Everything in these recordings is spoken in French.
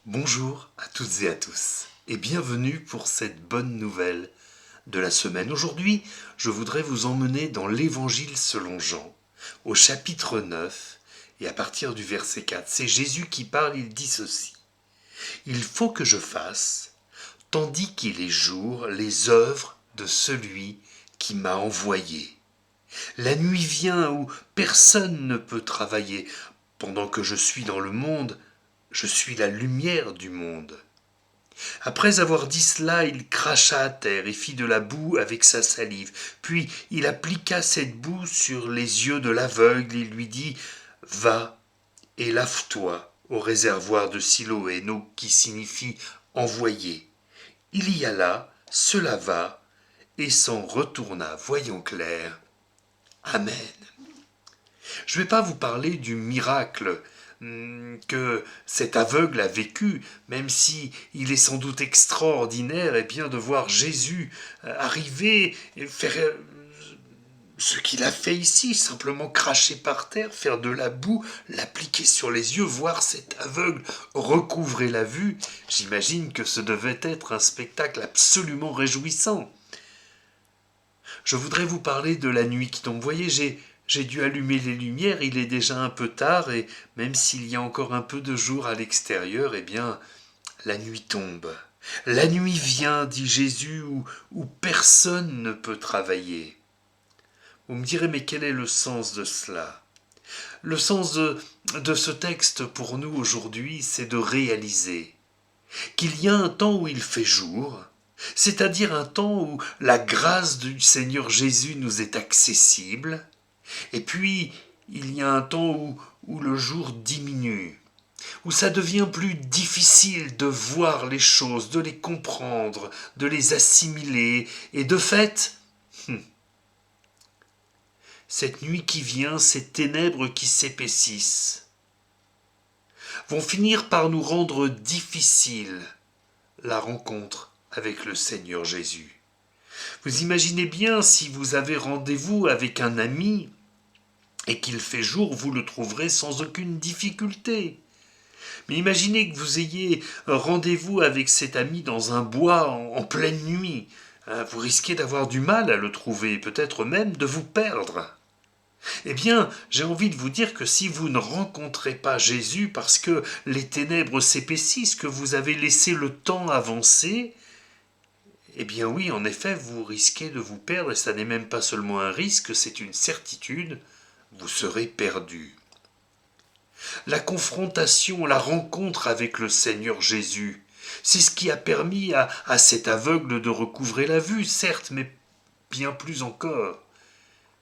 Bonjour à toutes et à tous et bienvenue pour cette bonne nouvelle de la semaine. Aujourd'hui, je voudrais vous emmener dans l'Évangile selon Jean, au chapitre 9 et à partir du verset 4. C'est Jésus qui parle, il dit ceci. Il faut que je fasse, tandis qu'il est jour, les œuvres de celui qui m'a envoyé. La nuit vient où personne ne peut travailler. Pendant que je suis dans le monde, je suis la lumière du monde. Après avoir dit cela, il cracha à terre et fit de la boue avec sa salive. Puis il appliqua cette boue sur les yeux de l'aveugle et lui dit « Va et lave-toi au réservoir de Siloé, qui signifie envoyé. » Il y alla, se lava et s'en retourna, voyant clair. Amen. Je ne vais pas vous parler du miracle que cet aveugle a vécu, même si il est sans doute extraordinaire bien de voir Jésus arriver et faire ce qu'il a fait ici, simplement cracher par terre, faire de la boue, l'appliquer sur les yeux, voir cet aveugle recouvrer la vue. J'imagine que ce devait être un spectacle absolument réjouissant. Je voudrais vous parler de la nuit qui tombe. Vous voyez, j'ai dû allumer les lumières, il est déjà un peu tard et même s'il y a encore un peu de jour à l'extérieur, la nuit tombe. La nuit vient, dit Jésus, où personne ne peut travailler. Vous me direz, mais quel est le sens de cela? Le sens de ce texte pour nous aujourd'hui, c'est de réaliser qu'il y a un temps où il fait jour, c'est-à-dire un temps où la grâce du Seigneur Jésus nous est accessible, et puis il y a un temps où le jour diminue, où ça devient plus difficile de voir les choses, de les comprendre, de les assimiler, et de fait, cette nuit qui vient, ces ténèbres qui s'épaississent, vont finir par nous rendre difficile la rencontre avec le Seigneur Jésus. Vous imaginez bien si vous avez rendez-vous avec un ami et qu'il fait jour, vous le trouverez sans aucune difficulté. Mais imaginez que vous ayez rendez-vous avec cet ami dans un bois en pleine nuit. Vous risquez d'avoir du mal à le trouver, peut-être même de vous perdre. Eh bien, j'ai envie de vous dire que si vous ne rencontrez pas Jésus parce que les ténèbres s'épaississent, que vous avez laissé le temps avancer, eh bien oui, en effet, vous risquez de vous perdre, et ça n'est même pas seulement un risque, c'est une certitude, vous serez perdu. La confrontation, la rencontre avec le Seigneur Jésus, c'est ce qui a permis à cet aveugle de recouvrer la vue, certes, mais bien plus encore.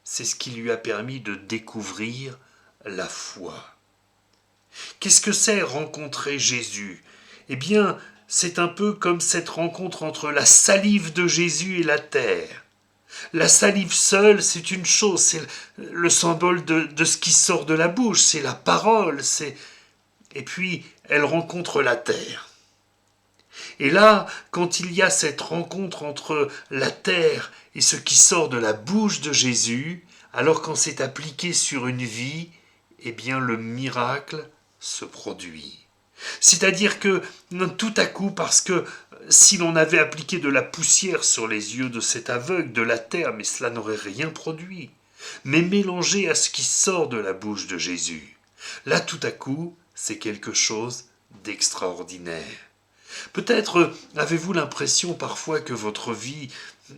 C'est ce qui lui a permis de découvrir la foi. Qu'est-ce que c'est rencontrer Jésus? Eh bien, c'est un peu comme cette rencontre entre la salive de Jésus et la terre. La salive seule, c'est une chose, c'est le symbole de ce qui sort de la bouche, c'est la parole, et puis elle rencontre la terre. Et là, quand il y a cette rencontre entre la terre et ce qui sort de la bouche de Jésus, alors quand c'est appliqué sur une vie, eh bien le miracle se produit. C'est-à-dire que tout à coup, parce que si l'on avait appliqué de la poussière sur les yeux de cet aveugle, de la terre, mais cela n'aurait rien produit, mais mélangé à ce qui sort de la bouche de Jésus, là tout à coup, c'est quelque chose d'extraordinaire. Peut-être avez-vous l'impression parfois que votre vie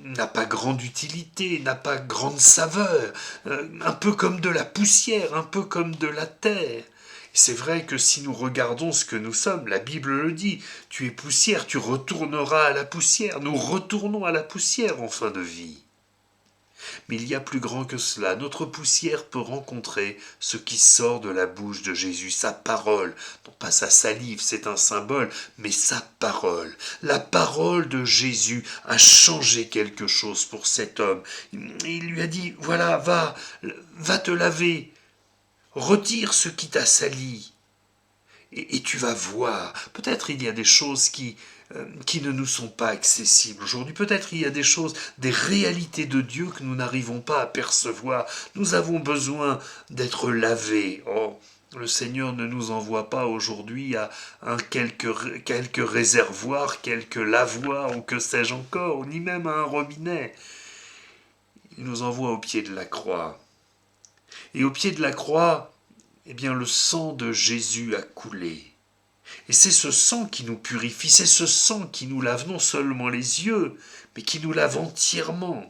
n'a pas grande utilité, n'a pas grande saveur, un peu comme de la poussière, un peu comme de la terre. C'est vrai que si nous regardons ce que nous sommes, la Bible le dit, tu es poussière, tu retourneras à la poussière, nous retournons à la poussière en fin de vie. Mais il y a plus grand que cela. Notre poussière peut rencontrer ce qui sort de la bouche de Jésus, sa parole. Non pas sa salive, c'est un symbole, mais sa parole. La parole de Jésus a changé quelque chose pour cet homme. Il lui a dit, voilà, va te laver, retire ce qui t'a sali. Et tu vas voir, peut-être il y a des choses qui ne nous sont pas accessibles aujourd'hui. Peut-être il y a des choses, des réalités de Dieu que nous n'arrivons pas à percevoir. Nous avons besoin d'être lavés. Oh, Le Seigneur ne nous envoie pas aujourd'hui à quelques réservoirs, quelques lavoirs ou que sais-je encore, ni même à un robinet. Il nous envoie au pied de la croix. Et au pied de la croix, eh bien, le sang de Jésus a coulé. Et c'est ce sang qui nous purifie, c'est ce sang qui nous lave non seulement les yeux, mais qui nous lave entièrement.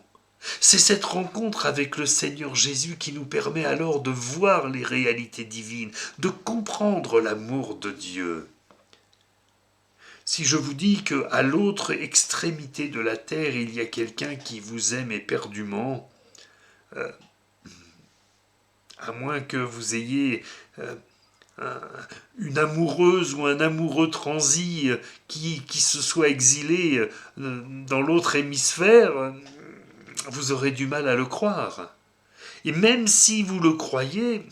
C'est cette rencontre avec le Seigneur Jésus qui nous permet alors de voir les réalités divines, de comprendre l'amour de Dieu. Si je vous dis qu'à l'autre extrémité de la terre, il y a quelqu'un qui vous aime éperdument, à moins que vous ayez une amoureuse ou un amoureux transi qui se soit exilé dans l'autre hémisphère, vous aurez du mal à le croire. Et même si vous le croyez,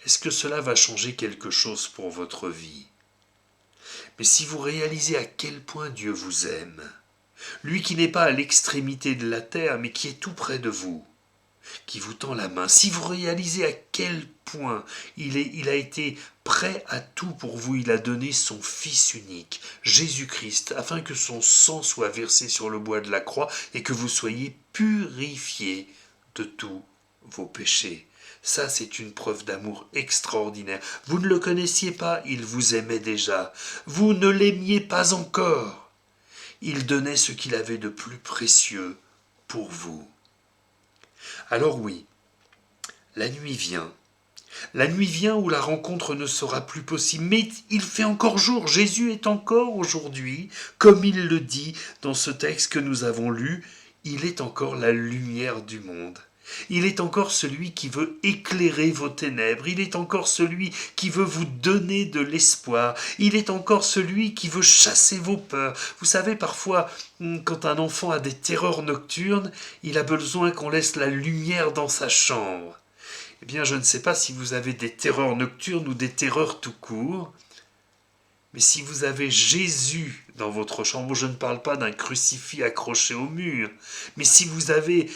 est-ce que cela va changer quelque chose pour votre vie? Mais si vous réalisez à quel point Dieu vous aime, lui qui n'est pas à l'extrémité de la terre, mais qui est tout près de vous, qui vous tend la main, si vous réalisez à quel point il a été prêt à tout pour vous, il a donné son Fils unique, Jésus-Christ, afin que son sang soit versé sur le bois de la croix et que vous soyez purifiés de tous vos péchés. Ça, c'est une preuve d'amour extraordinaire. Vous ne le connaissiez pas, il vous aimait déjà. Vous ne l'aimiez pas encore. Il donnait ce qu'il avait de plus précieux pour vous. Alors oui, la nuit vient. La nuit vient où la rencontre ne sera plus possible, mais il fait encore jour. Jésus est encore aujourd'hui, comme il le dit dans ce texte que nous avons lu, il est encore la lumière du monde. Il est encore celui qui veut éclairer vos ténèbres, il est encore celui qui veut vous donner de l'espoir, il est encore celui qui veut chasser vos peurs. Vous savez, parfois, quand un enfant a des terreurs nocturnes, il a besoin qu'on laisse la lumière dans sa chambre. Eh bien, je ne sais pas si vous avez des terreurs nocturnes ou des terreurs tout court, mais si vous avez Jésus dans votre chambre, je ne parle pas d'un crucifix accroché au mur, mais si vous avez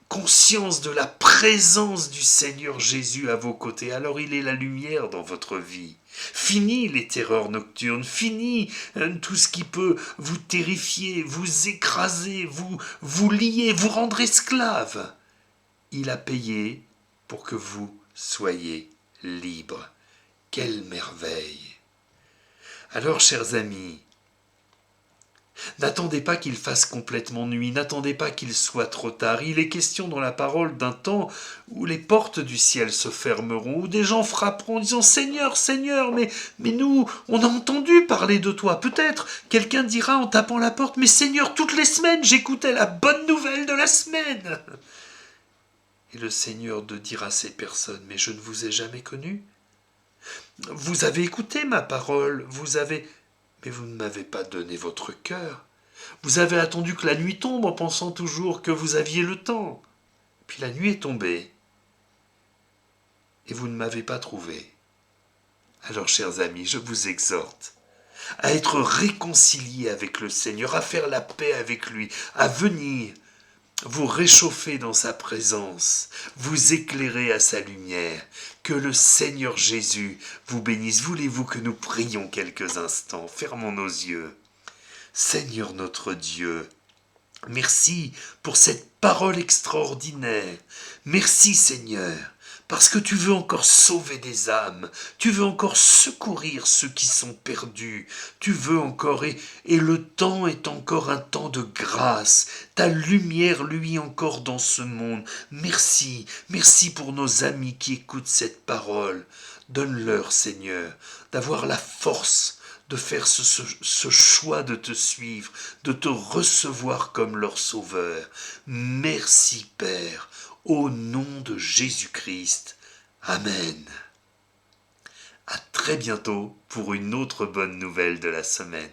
conscience de la présence du Seigneur Jésus à vos côtés, alors il est la lumière dans votre vie. Fini les terreurs nocturnes, fini tout ce qui peut vous terrifier, vous écraser, vous lier, vous rendre esclave. Il a payé pour que vous soyez libres. Quelle merveille! Alors, chers amis, n'attendez pas qu'il fasse complètement nuit, n'attendez pas qu'il soit trop tard. Il est question dans la parole d'un temps où les portes du ciel se fermeront, où des gens frapperont en disant « Seigneur, Seigneur, mais nous, on a entendu parler de toi. » Peut-être quelqu'un dira en tapant la porte « Mais Seigneur, toutes les semaines, j'écoutais la bonne nouvelle de la semaine. » Et le Seigneur de dire à ces personnes « Mais je ne vous ai jamais connu. Vous avez écouté ma parole, mais vous ne m'avez pas donné votre cœur. Vous avez attendu que la nuit tombe en pensant toujours que vous aviez le temps. Puis la nuit est tombée et vous ne m'avez pas trouvé. Alors, chers amis, je vous exhorte à être réconciliés avec le Seigneur, à faire la paix avec lui, à venir vous réchauffer dans sa présence, vous éclairer à sa lumière. Que le Seigneur Jésus vous bénisse. Voulez-vous que nous prions quelques instants? Fermons nos yeux. Seigneur notre Dieu, merci pour cette parole extraordinaire. Merci Seigneur, parce que tu veux encore sauver des âmes, tu veux encore secourir ceux qui sont perdus, tu veux encore, et le temps est encore un temps de grâce, ta lumière luit encore dans ce monde. Merci, merci pour nos amis qui écoutent cette parole. Donne-leur, Seigneur, d'avoir la force de faire ce choix de te suivre, de te recevoir comme leur sauveur. Merci Père, au nom de Jésus-Christ. Amen. À très bientôt pour une autre bonne nouvelle de la semaine.